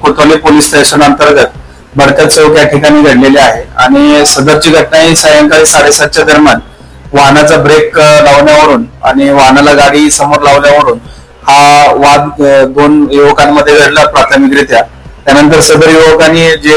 कोतवाली police station अंतर्गत बडकर चौक या ठिकाणी घडलेली आहे आणि सदरची घटना ही सायंकाळी 7:30च्या दरम्यान वाहनाचा ब्रेक लावण्यावरून आणि वाहनाला गाडी समोर लावल्यावरून हा वाद दोन युवकांमध्ये घडला प्राथमिकरित्या. त्यानंतर सदर युवकांनी जे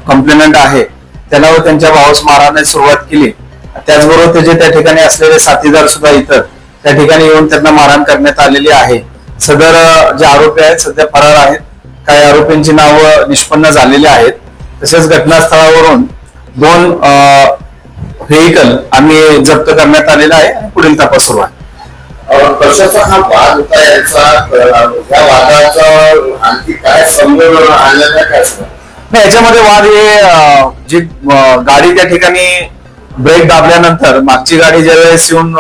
कंप्लेनंट आहे त्याला व त्यांच्या भावास मारहाणीस सुरुवात केली. त्याचबरोबर त्याचे त्या ठिकाणी असलेले साथीदार सुद्धा इतर त्या ठिकाणी येऊन त्यांना मारहाण करण्यात आलेली आहे. सदर जे आरोपी आहेत सध्या फरार आहेत. काही आरोपींची नावं निष्पन्न झालेली आहेत. तसेच घटनास्थळावरून 2 व्हेकल आम्ही जप्त करण्यात आलेला आहे आणि पुढील तपास सुरू आहे. कशाचा हा वाद होता या वादाचा आणखी काय समजून आणलेला काय नाही, याच्यामध्ये वाद हे जी गाडी त्या ठिकाणी ब्रेक दाबल्यानंतर मागची गाडी ज्यावेळेस येऊन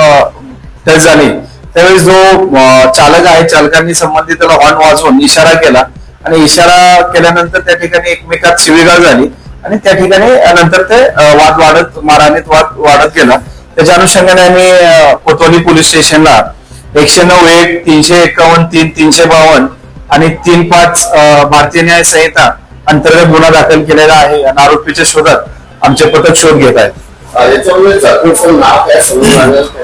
टच झाली त्यावेळेस जो चालक आहे चालकांनी संबंधिताला हॉर्न वाजवून इशारा केला आणि इशारा केल्यानंतर त्या ठिकाणी एकमेकात शिवीगाळ झाली आणि त्या ठिकाणी नंतर ते वाद वाढत मारहाणीत वाद वाढत गेला. त्याच्या अनुषंगाने आम्ही कोतवाली पोलीस स्टेशनला 109(1), 351, 3, 352 आणि 3-5 भारतीय न्याय संहिता अंतर्गत गुन्हा दाखल केलेला आहे आणि आरोपीच्या शोधात आमचे पथक शोध घेत आहेत.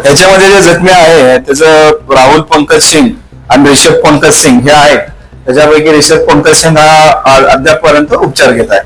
याच्यामध्ये जे जखमी आहे त्याचं राहुल पंकज सिंग आणि रिषभ पंकज सिंग हे आहेत. त्याच्यापैकी रिषभ पंकज सिंग हा अद्यापपर्यंत उपचार घेत आहे.